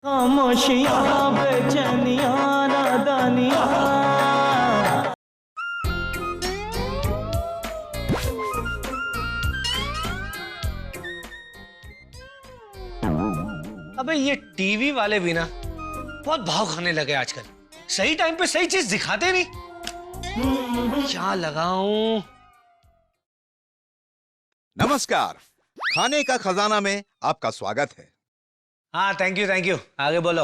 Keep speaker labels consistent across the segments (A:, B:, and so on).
A: खामोशियां बेचैनियां नादानियां।
B: अबे ये टीवी वाले भी ना बहुत भाव खाने लगे आजकल। सही टाइम पे सही चीज दिखाते नहीं। क्या लगाऊं?
C: नमस्कार, खाने का खजाना में आपका स्वागत है।
B: हाँ थैंक यू। आगे बोलो।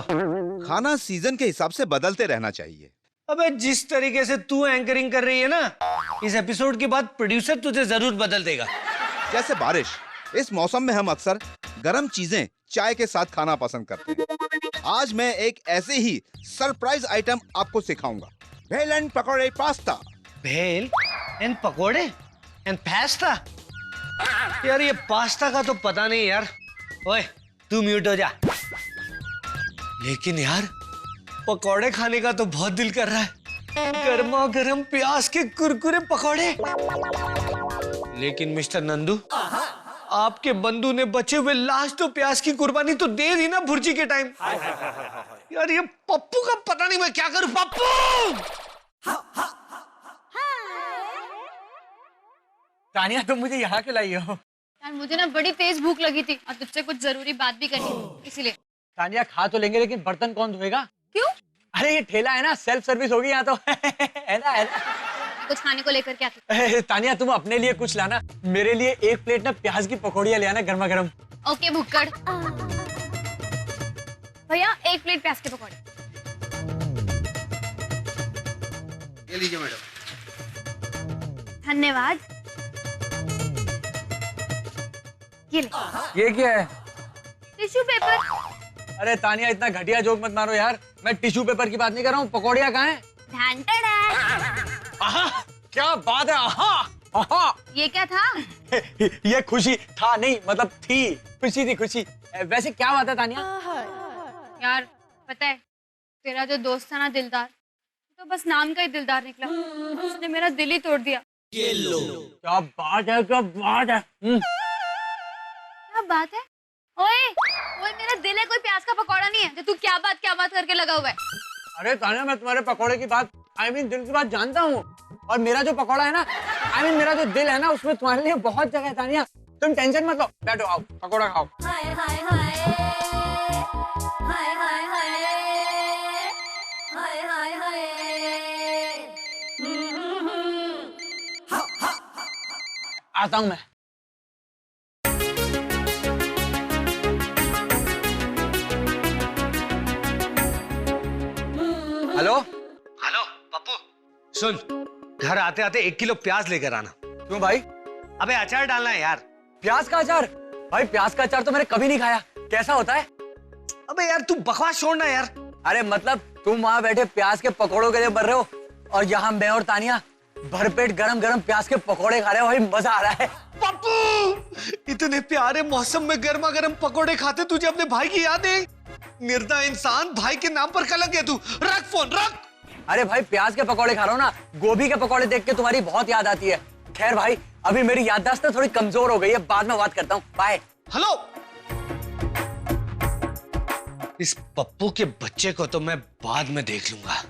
C: खाना सीजन के हिसाब से बदलते रहना चाहिए।
B: अबे जिस तरीके से तू एंकरिंग कर रही है ना, इस एपिसोड के बाद प्रोड्यूसर तुझे जरूर बदल देगा।
C: जैसे बारिश, इस मौसम में हम अक्सर गर्म चीजें चाय के साथ खाना पसंद करते हैं। आज मैं एक ऐसे ही सरप्राइज आइटम आपको सिखाऊंगा, भेल एंड पकौड़े पास्ता।
B: भेल एंड पकोड़े एंड पास्ता? यार ये पास्ता का तो पता नहीं यार। ओए तू म्यूट हो जा। लेकिन यार पकोड़े खाने का तो बहुत दिल कर रहा है। गर्मा गर्म प्याज के कुरकुरे पकोड़े। लेकिन मिस्टर नंदू, आपके बंधु ने बचे हुए लास्ट तो प्याज की कुर्बानी तो दे दी ना भुर्जी के टाइम। यार ये पप्पू का पता नहीं मैं क्या करूं। पप्पू!
D: तानिया तुम मुझे यहाँ क्यों लाई हो?
E: यार मुझे ना बड़ी तेज भूख लगी थी और तुझसे कुछ जरूरी बात भी करनी थी, इसीलिए।
D: तानिया खा तो लेंगे लेकिन बर्तन कौन धोएगा?
E: क्यों?
D: अरे ये ठेला है ना, सेल्फ सर्विस होगी यहाँ तो। है ना?
E: कुछ खाने को लेकर क्या था?
D: तानिया तुम अपने लिए कुछ लाना, मेरे लिए एक प्लेट ना प्याज की पकौड़ियाँ ले आना गर्मा गर्म।
E: ओके भुक्कड़। भैया एक प्लेट प्याज के पकौड़े।
B: ये लीजिए मैडम।
E: धन्यवाद। ये ले।
D: ये क्या है?
E: Tissue paper.
D: अरे तानिया इतना घटिया जोक मत मारो यार, मैं टिश्यू पेपर की बात नहीं कर रहा हूँ। पकौड़ियाँ कहाँ हैं? आहा, क्या बात है। आहा, आहा।
E: ये क्या था?
D: ये खुशी था नहीं, मतलब थी, खुशी थी खुशी। वैसे क्या बात है तानिया?
E: यार पता है तेरा जो दोस्त था ना दिलदार, तो बस नाम का ही दिलदार निकला। उसने मेरा दिल ही तोड़ दिया।
D: क्या बात है, क्या बात है।
E: क्या बात है? ओए ओए मेरा दिल है, कोई प्याज का पकौड़ा नहीं है जो तू क्या बात करके लगा हुआ है।
D: अरे तानिया मैं तुम्हारे पकौड़े की बात दिल की बात जानता हूँ, और मेरा जो पकौड़ा है ना, मेरा जो दिल है ना, उसमें तुम्हारे लिए बहुत जगह है तानिया। तुम टेंशन मत लो, बैठो आओ पकौड़ा खाओ।
E: हाय हाय हाय हाय हाय हाय हाय हाय।
D: आता हूँ मैं। हेलो
B: हेलो पप्पू, सुन, घर आते आते 1 किलो प्याज लेकर आना।
D: क्यों भाई?
B: अबे अचार डालना है यार।
D: प्याज का अचार? भाई प्याज का अचार तो मैंने कभी नहीं खाया, कैसा होता है?
B: अबे यार तू बकवास छोड़ना यार।
D: अरे मतलब तुम वहाँ बैठे प्याज के पकौड़ों के लिए मर रहे हो, और यहाँ मैं और तानिया भरपेट गरम गरम प्याज के पकौड़े खा रहे हो। भाई मजा आ रहा है।
B: पप्पू, इतने प्यारे मौसम में गर्मा गर्म पकौड़े खाते तुझे अपने भाई की याद है? निर्दय इंसान, भाई के नाम पर कलंक है तू। रख फोन रख।
D: अरे भाई प्याज के पकौड़े खा रहा हूँ ना, गोभी के पकौड़े देख के तुम्हारी बहुत याद आती है। खैर भाई अभी मेरी याददाश्त थोड़ी कमजोर हो गई है, बाद में बात करता हूँ, बाय।
B: हेलो, इस पप्पू के बच्चे को तो मैं बाद में देख लूंगा।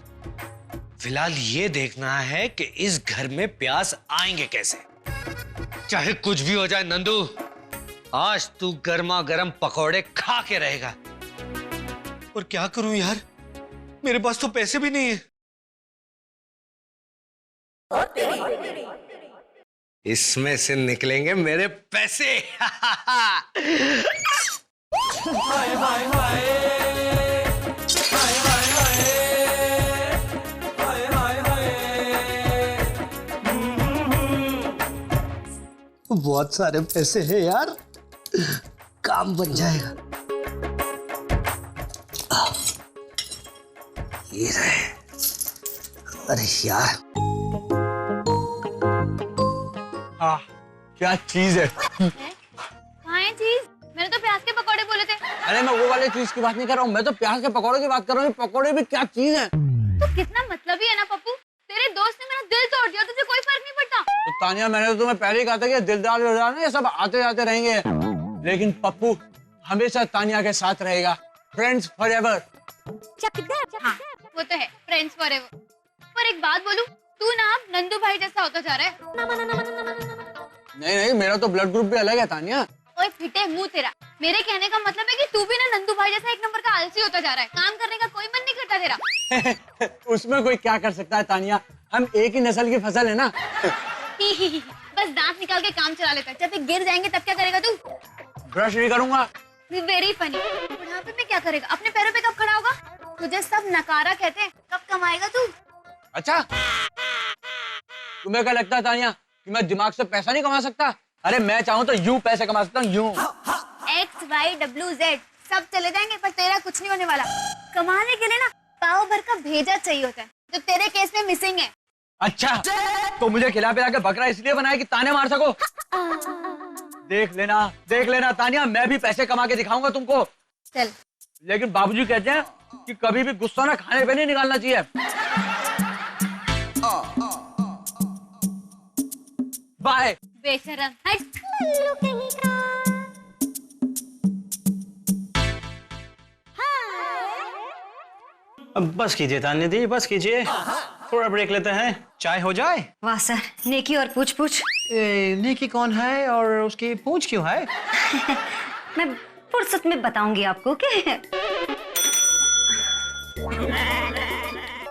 B: फिलहाल ये देखना है कि इस घर में प्याज आएंगे कैसे। चाहे कुछ भी हो जाए नंदू, आज तू गर्मा गर्म पकौड़े खा के रहेगा। और क्या करूं यार, मेरे पास तो पैसे भी नहीं है। इसमें से निकलेंगे मेरे पैसे।
A: हाय हाय हाय हाय हाय हाय हाय हाय।
B: बहुत सारे पैसे हैं यार, काम बन जाएगा। ये रहे। अरे यार,
D: हाँ क्या चीज है।
E: कहाँ है चीज? मैंने तो प्याज के पकौड़े बोले थे।
D: अरे मैं वो वाले चीज की बात नहीं कर रहा हूँ, मैं तो प्याज के पकौड़े की बात कर रहा हूँ। पकौड़े भी क्या चीज है।
E: तो कितना मतलब ही है ना पप्पू, तेरे दोस्त ने मेरा दिल तोड़ दिया, तुझे कोई फर्क नहीं पड़ता।
D: तो तानिया मैंने तो तुम्हें पहले ही कहा था कि दिलदार दिलदार ये सब आते जाते रहेंगे, लेकिन पप्पू हमेशा तानिया के साथ रहेगा। Friends forever.
E: हाँ वो तो है, फ्रेंड्स फॉरएवर। पर एक बात बोलूं, तू ना अब नंदू भाई जैसा होता जा रहा है।
D: नहीं नहीं, मेरा तो ब्लड ग्रुप भी अलग है तानिया।
E: ओए फिटे मुंह तेरा, मेरे कहने का मतलब है कि तू भी ना नंदू भाई जैसा एक नंबर का आलसी होता जा रहा है। काम करने का कोई मन नहीं करता तेरा।
D: उसमें कोई क्या कर सकता है तानिया, हम एक ही नस्ल की फसल है ना।
E: बस दांत निकाल के काम चला लेता है, जब ये गिर जाएंगे तब क्या करेगा तू?
D: ब्रश नहीं करूंगा।
E: Very funny. बुढ़ापे में क्या करेगा? अपने पैरों पे कब खड़ा होगा? तुझे सब नकारा कहते हैं, कब कमाएगा तू?
D: अच्छा, तुम्हें क्या लगता है तानिया कि मैं दिमाग से पैसा नहीं कमा सकता? अरे मैं चाहूँ तो यूं पैसे कमा सकता हूँ, यूं।
E: XYWZ सब चले जाएंगे, पर तेरा कुछ नहीं होने वाला। कमाने के लिए ना पाव भर का भेजा चाहिए होता है, जो तेरे केस में मिसिंग है।
D: अच्छा, तो मुझे खिला पिला के बकरा इसलिए बनाया कि ताने मार सको? देख लेना तानिया, मैं भी पैसे कमा के दिखाऊंगा तुमको।
E: चल।
D: लेकिन बाबूजी कहते हैं कि कभी भी गुस्सा ना खाने पे नहीं निकालना चाहिए। बाय।
E: बेशरम। हट।
A: अब बस कीजिए तान्या दी, बस कीजिए, थोड़ा ब्रेक लेते हैं, चाय हो जाए।
F: वाह सर, नेकी और पूछ पूछ।
A: नेकी कौन है और उसकी पूछ क्यों है?
F: मैं फुर्सत में बताऊंगी आपको कि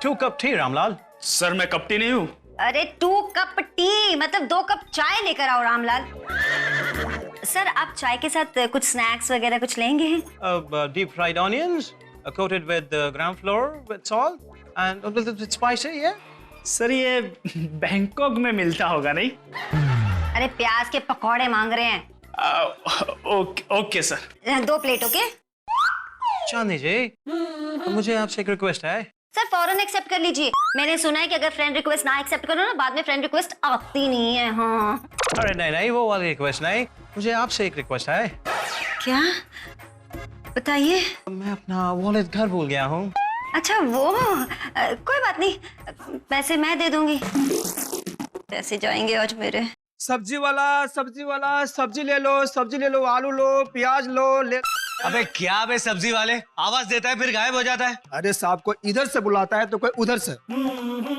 A: 2 कप टी रामलाल।
G: सर मैं कपटी नहीं हूँ।
F: अरे 2 कप टी मतलब 2 कप चाय लेकर आओ रामलाल। सर आप चाय के साथ कुछ स्नैक्स वगैरह कुछ लेंगे?
A: Deep fried onions coated with ground flour with salt and a little bit spicy, yeah?
G: Sir ये बैंकॉक में मिलता होगा नहीं?
F: अरे प्याज के पकौड़े मांग रहे हैं।
G: Okay sir.
F: 2 plate okay?
A: Chandni ji, मुझे आपसे एक रिक्वेस्ट है।
F: सर फौरन एक्सेप्ट कर लीजिए। मैंने सुना है कि अगर फ्रेंड रिक्वेस्ट ना एक्सेप्ट करो ना, बाद में फ्रेंड रिक्वेस्ट आती नहीं है। हाँ।
A: अरे नहीं, वो वाली रिक्वेस्ट नहीं, मुझे आपसे एक रिक्वेस्ट है।
F: क्या? बताइए।
A: मैं अपना वॉलेट घर भूल गया हूँ।
F: अच्छा वो कोई बात नहीं, पैसे मैं दे दूंगी। पैसे जाएंगे आज मेरे।
D: सब्जी वाला सब्जी ले लो, आलू लो, प्याज लो, ले।
B: अबे क्या बे सब्जी वाले, आवाज देता है फिर गायब हो जाता है।
D: अरे साहब को इधर से बुलाता है तो कोई उधर से।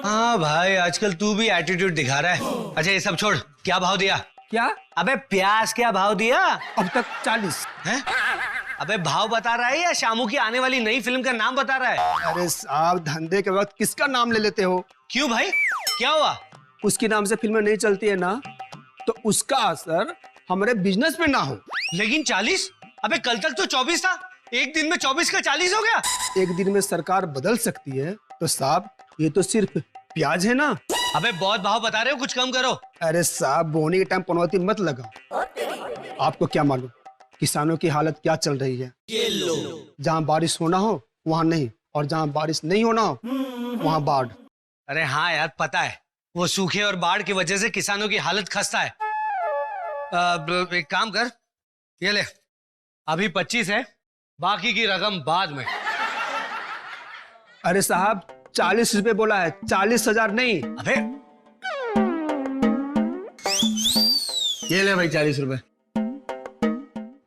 B: हाँ भाई, आजकल तू भी एटीट्यूड दिखा रहा है। अच्छा ये सब छोड़, क्या भाव दिया?
D: क्या?
B: अबे प्याज क्या भाव दिया?
D: अब तक 40।
B: हैं? अबे भाव बता रहा है या शामू की आने वाली नई फिल्म का नाम बता रहा है?
D: अरे साहब धंधे के वक्त किसका नाम ले लेते हो?
B: क्यों भाई, क्या हुआ?
D: उसके नाम से फिल्में नहीं चलती है ना, तो उसका असर हमारे बिजनेस पे ना हो।
B: लेकिन 40? अबे कल तक तो 24 था, एक दिन में 24 का 40 हो गया।
D: एक दिन में सरकार बदल सकती है, तो साहब ये तो सिर्फ प्याज है ना।
B: अबे बहुत भाव बता रहे हो, कुछ कम करो।
D: अरे साहब बोने के टाइम पनौती मत लगाओ। आपको क्या मालूम किसानों की हालत क्या चल रही है? जहाँ बारिश होना हो वहाँ नहीं, और जहाँ बारिश नहीं होना हो वहाँ बाढ़।
B: अरे हाँ यार पता है, वो सूखे और बाढ़ की वजह से किसानों की हालत खस्ता है। एक काम कर, ये ले, अभी 25 है, बाकी की रकम बाद में।
D: अरे साहब 40 रुपए बोला है, 40,000 नहीं।
B: अबे
D: ये ले भाई 40 रुपए।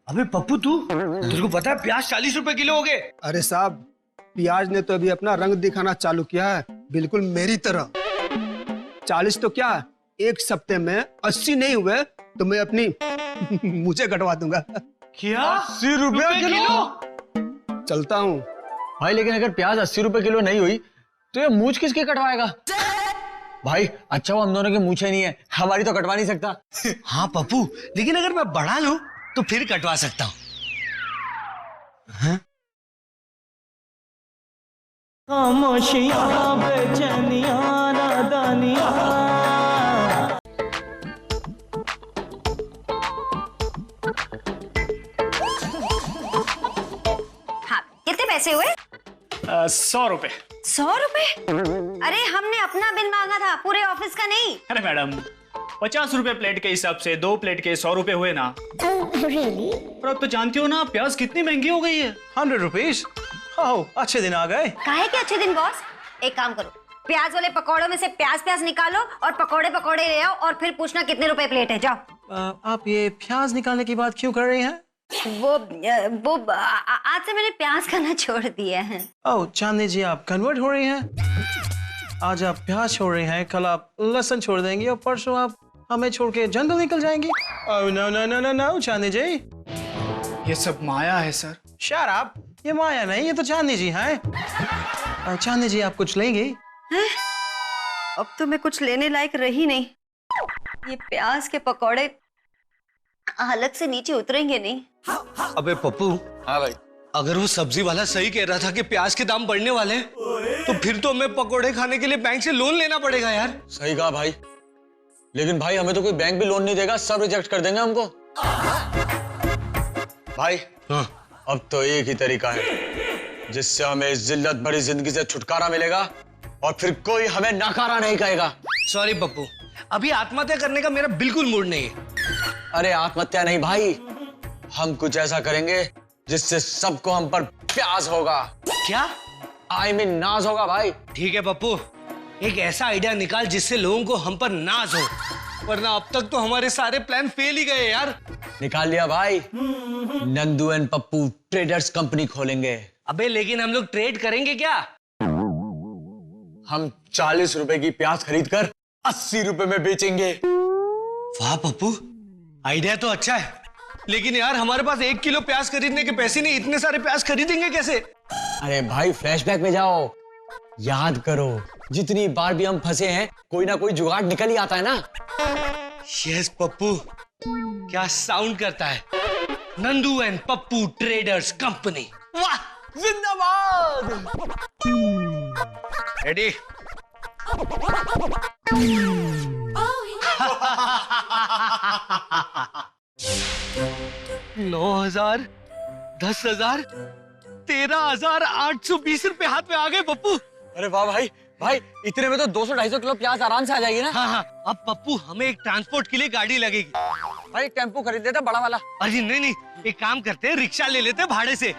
B: अबे पप्पू तू, तेरे को पता है प्याज 40 रुपए किलो हो गए?
D: अरे साहब प्याज ने तो अभी अपना रंग दिखाना चालू किया है, बिल्कुल मेरी तरह। 40 तो क्या, एक सप्ते में 80 नहीं हुए तो मैं अपनी मुझे कटवा दूंगा।
B: क्या
D: 80 रुपए किलो? चलता हूँ भाई, लेकिन अगर प्याज 80 रुपए किलो नहीं हुई तो ये मूछ किसकी कटवाएगा? भाई अच्छा वो हम दोनों की मूछें नहीं है, हमारी तो कटवा नहीं सकता।
B: हाँ पप्पू, लेकिन अगर मैं बढ़ा लूं तो फिर कटवा सकता हूँ। हाँ?
A: खामोशियां बेचैनियां नादानियां।
F: हाँ कितने पैसे हुए?
G: 100 रुपए।
F: 100 रुपए? अरे हमने अपना बिल मांगा था, पूरे ऑफिस का नहीं।
G: अरे मैडम 50 रुपए प्लेट के हिसाब से 2 प्लेट के 100 रुपए हुए ना। पर अब तो जानती हो ना प्याज कितनी महंगी हो गई है।
A: 100 रुपीज। ओह अच्छे दिन आ गए।
F: काहे के अच्छे दिन बॉस? एक काम करो, प्याज वाले पकौड़ों में से प्याज निकालो और पकौड़े ले आओ और फिर पूछना कितने रुपए प्लेट है। जाओ।
A: आप ये प्याज निकालने की बात क्यों कर रही हैं?
F: आज से मैंने प्याज खाना छोड़ दिया है।
A: ओह चांदनी जी, आप कन्वर्ट हो रही हैं? आज आप प्याज छोड़ रही हैं, कल आप लहसुन छोड़ देंगी और परसों आप हमें छोड़ के जंगल निकल जाएंगी। Oh no no no no no Chandni ji.
G: ये सब माया है सर।
A: शट अप, ये माया नहीं, ये तो चांदनी जी हैं। चांदनी जी, आप कुछ लेंगी?
F: अब तो मैं कुछ लेने लायक रही नहीं। ये प्याज के पकौड़े हालत से नीचे उतरेंगे नहीं।
B: अबे पप्पू।
H: हाँ भाई।
B: अगर वो सब्जी वाला सही कह रहा था कि प्याज के दाम बढ़ने वाले हैं, तो फिर तो हमें पकोड़े खाने के लिए बैंक से लोन लेना पड़ेगा यार।
H: सही कहा भाई, लेकिन भाई हमें तो कोई बैंक भी लोन नहीं देगा, सब रिजेक्ट कर देंगे हमको। भाई
B: हाँ।
H: अब तो एक ही तरीका है जिससे हमें इस जिल्लत भरी जिंदगी से छुटकारा मिलेगा और फिर कोई हमें नकारा नहीं कहेगा।
B: सॉरी पप्पू, अभी आत्महत्या करने का मेरा बिल्कुल मूड नहीं है।
H: अरे आत्महत्या नहीं भाई, हम कुछ ऐसा करेंगे जिससे सबको हम पर प्यास होगा।
B: क्या?
H: I mean नाज होगा भाई।
B: ठीक है पप्पू, एक ऐसा आइडिया निकाल जिससे लोगों को हम पर नाज हो, वरना अब तक तो हमारे सारे प्लान फेल ही गए यार।
H: निकाल लिया भाई, Nandu and Pappu traders company खोलेंगे।
B: अबे लेकिन हम लोग ट्रेड करेंगे क्या?
H: हम 40 रुपए की प्याज खरीद कर 80 रुपए में बेचेंगे।
B: वाह पप्पू, आइडिया तो अच्छा है, लेकिन यार हमारे पास 1 किलो प्याज खरीदने के पैसे नहीं, इतने सारे प्याज खरीदेंगे कैसे?
H: अरे भाई फ्लैशबैक में जाओ, याद करो जितनी बार भी हम फंसे हैं कोई ना कोई जुगाड़ निकल ही आता है ना।
B: यस पप्पू, क्या साउंड करता है, Nandu and Pappu traders company. वाह, जिंदाबाद। रेडी? 9,000, 10,000, 13,820 रुपए हाथ में आ गए पप्पू।
H: अरे वाह भाई, भाई इतने में तो 200-250 किलो प्याज आराम से आ जाएगी ना।
B: हाँ हाँ, अब पप्पू हमें एक ट्रांसपोर्ट के लिए गाड़ी लगेगी।
H: भाई एक टेम्पो खरीद लेते बड़ा वाला।
B: अरे नहीं नहीं, एक काम करते हैं, रिक्शा ले लेते हैं भाड़े से।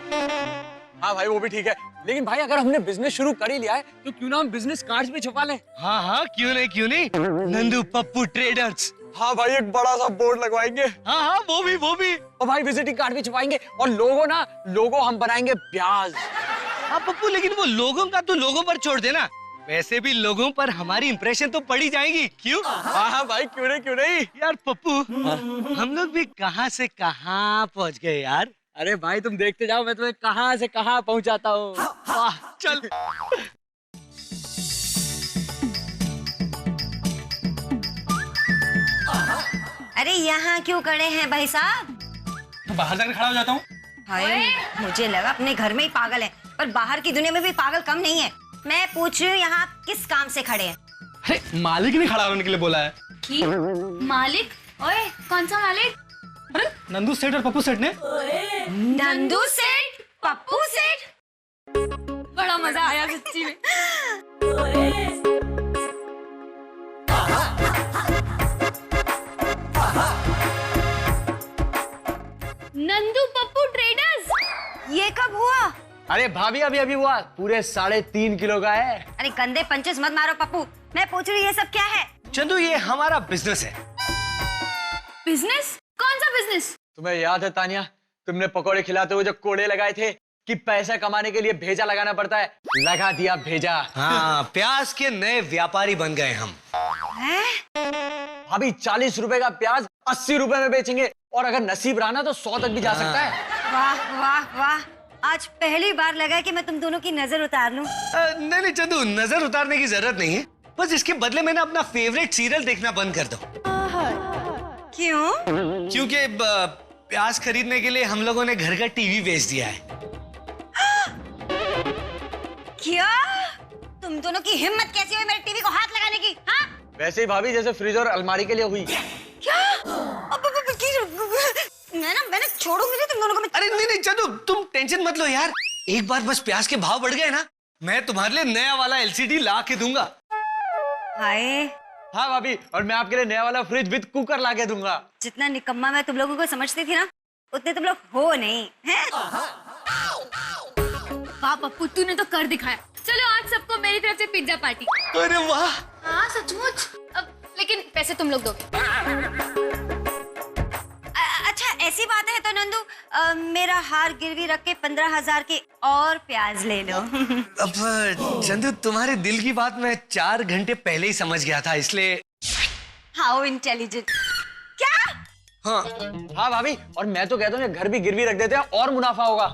H: हाँ भाई वो भी ठीक है, लेकिन भाई अगर हमने बिजनेस शुरू कर ही लिया है तो क्यों ना हम बिजनेस कार्ड्स में छुपा लें।
B: हाँ हाँ, क्यों नहीं क्यों नहीं, नंदू पप्पू ट्रेडर्स।
H: हाँ भाई एक बड़ा सा बोर्ड लगवाएंगे।
B: हाँ हाँ, वो भी
H: और भाई विजिटिंग कार्ड भी छुपाएंगे और लोगो हम बनाएंगे प्याज।
B: हाँ पप्पू, लेकिन वो लोगों का तो लोगों पर छोड़ देना, वैसे भी लोगों पर हमारी इंप्रेशन तो पड़ी जाएगी। क्यों?
H: हाँ भाई क्यों नहीं
B: यार पप्पू, हम लोग भी कहाँ से कहाँ पहुँच गए यार।
H: अरे भाई तुम देखते जाओ, मैं तुम्हें कहाँ से कहाँ पहुँचाता हूँ।
B: वाह, चल।
F: अरे यहाँ क्यों खड़े हैं भाई साहब?
G: तो बाहर जाकर खड़ा हो जाता हूँ।
F: हाय, मुझे लगा अपने घर में ही पागल है, पर बाहर की दुनिया में भी पागल कम नहीं है। मैं पूछ रही हूँ यहाँ आप किस काम से खड़े हैं?
G: अरे मालिक ने खड़ा होने के लिए बोला है।
E: की? मालिक? ओए, कौन सा मालिक?
G: अरे नंदू सेठ और पप्पू सेठ ने।
F: नंदू सेठ, पप्पू सेठ।
E: बड़ा मजा आया सच्ची में। नंदू पप्पू ट्रेडर्स,
F: ये कब हुआ?
H: अरे भाभी अभी हुआ, पूरे 3.5 किलो का है।
F: अरे गंदे पंचेस मत मारो पप्पू, मैं पूछ रही ये सब क्या है?
B: चंदू, ये हमारा बिजनेस है।
E: बिजनेस? कौन सा बिजनेस?
H: तुम्हें याद है तानिया, तुमने पकोड़े खिलाते हुए जो कोड़े लगाए थे कि पैसा कमाने के लिए भेजा लगाना पड़ता है, लगा दिया भेजा।
B: हाँ, प्याज के नए व्यापारी बन गए हम।
H: भाभी 40 रुपए का प्याज 80 रुपए में बेचेंगे, और अगर नसीब रहा ना तो 100 तक भी जा सकता है।
F: वाह वाह वाह, आज पहली बार लगा कि मैं तुम दोनों की नजर उतार लूं।
B: नहीं चंदू, नजर उतारने की जरूरत नहीं है, बस इसके बदले में ना अपना फेवरेट सीरियल देखना बंद कर दो।
F: क्यों?
B: क्योंकि प्याज खरीदने के लिए हम लोगों ने घर का टीवी बेच दिया है।
F: क्या? तुम दोनों की हिम्मत कैसी हुई मेरे टीवी को हाथ लगाने की? हाँ?
H: वैसे ही भाभी जैसे फ्रिज और अलमारी के लिए हुई।
F: क्या? मैंने छोड़ूंगी नहीं तुम दोनों को।
B: अरे नहीं चंदू, तुम टेंशन मत लो यार, एक बार बस प्याज के भाव बढ़ गए ना, मैं तुम्हारे लिए नया वाला LCD ला के दूंगा।
F: हाय,
H: हाँ भाभी, और मैं आपके लिए नया वाला फ्रिज विद कुकर ला के दूंगा।
F: जितना निकम्मा मैं तुम लोगों को समझती थी ना, उतने तुम लोग हो नहीं हैं?
E: वाह पप्पू, तूने तो कर दिखाया। चलो आज सबको मेरी तरफ से पिज्जा पार्टी।
B: अरे वाह।
E: हाँ सचमुच। अब लेकिन पैसे तुम लोग दोगे।
F: अच्छा ऐसी बात है तो नंदू मेरा हार गिरवी रख के 15,000 के और प्याज ले लो।
B: अब चंदू, तुम्हारे दिल की बात मैं 4 घंटे पहले ही समझ गया था, इसलिए।
F: How intelligent. क्या?
B: हाँ
G: हाँ भाभी, और मैं तो कहता हूँ घर भी गिरवी रख देते हैं और मुनाफा होगा।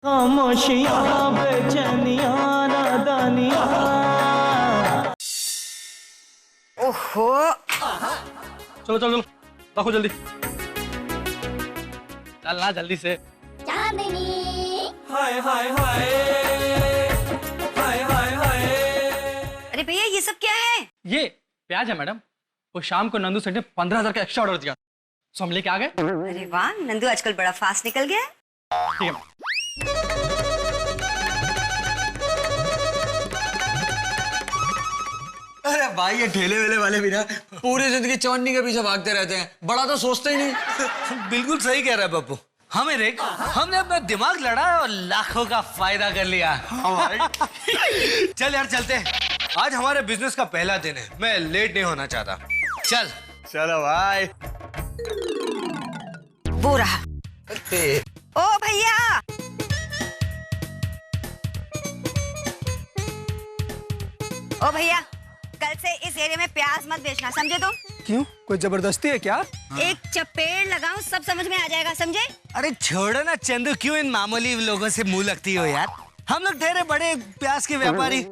A: खामोशियां बेचैनियां नादानियां।
F: ओहो,
A: चलो चलो चलो, रखो जल्दी। चलना जल्दी से। हाय हाय हाय हाय हाय हाय।
F: अरे भैया ये सब क्या है?
G: ये प्याज है मैडम। वो शाम को नंदू सेठ ने 15,000 का एक्स्ट्रा ऑर्डर दिया, सो हम लेके आ गए।
F: अरे वाह, नंदू आजकल बड़ा फास्ट निकल गया है।
G: ठीक है।
H: अरे भाई, ये ठेले वेले वाले भी ना पूरी जिंदगी चौन्नी के पीछे भागते रहते हैं, बड़ा तो सोचते ही नहीं।
B: बिल्कुल सही कह रहा है पप्पू। हमें देख, हमने अपना दिमाग लड़ाया और लाखों का फायदा कर लिया। चल यार, चलते हैं। आज हमारे बिजनेस का पहला दिन है, मैं लेट नहीं होना चाहता। चल।
H: चलो भाई।
F: वो रहा। ओ भैया, ओ भैया, कल से इस एरिया में प्याज मत बेचना, समझे तुम?
D: क्यों, कोई जबरदस्ती है क्या?
F: एक चपेड़ लगाऊं सब समझ में आ जाएगा, समझे?
B: अरे छोड़ो ना चंदू, क्यों इन मामूली लोगों से मुंह लगती हो यार। हम लोग ठहरे बड़े प्याज के व्यापारी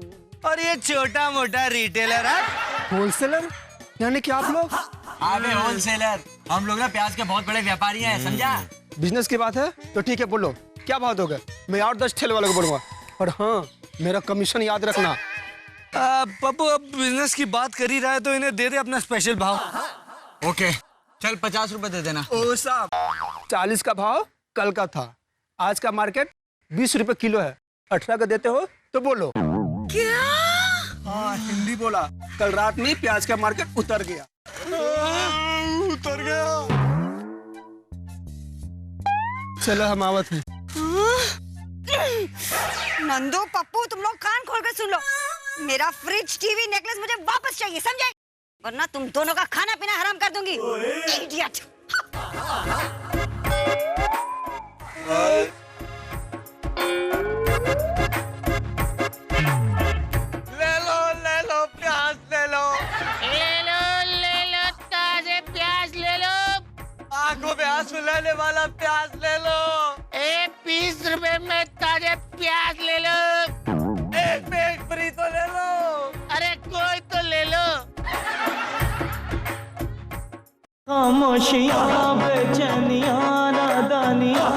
B: और ये छोटा मोटा रिटेलर।
D: होलसेलर यानी कि आप लोग?
H: अबे होलसेलर, हम लोग ना प्याज के बहुत बड़े व्यापारी हैं, समझा?
D: बिजनेस की बात है तो ठीक है, बोलो क्या भाव दोगे? मैं और 10 ठेले वालों को बोलूंगा, और हाँ, मेरा कमीशन याद रखना।
B: पप्पू, अब बिजनेस की बात कर ही रहा है तो इन्हें दे दे अपना स्पेशल भाव।
H: ओके, चल 50 रुपए दे देना।
D: ओ साहब, 40 का भाव कल का था, आज का मार्केट 20 रुपए किलो है। 18 का देते हो तो बोलो।
F: क्या?
D: हाँ, हिंदी बोला। कल रात में प्याज का मार्केट उतर गया।
H: उतर गया।
D: चलो हम आवत हैं।
F: नंदू, पप्पू, तुम लोग कान खोल कर सुन लो। मेरा फ्रिज, टीवी, नेकलेस मुझे वापस चाहिए, समझे? वरना तुम दोनों का खाना पीना हराम कर दूंगी। इडियट।
B: ले लो प्याज ले लो।
I: ले लो ताजे प्याज ले लो।
B: आंखों में आंसू लाने वाला प्याज ले लो।
I: 20 रुपए में ताजे प्याज ले लो।
B: एक पे एक फ्री तो ले लो।
I: अरे कोई तो ले लो।
A: खामोशियां बेचैनियां नादानियां।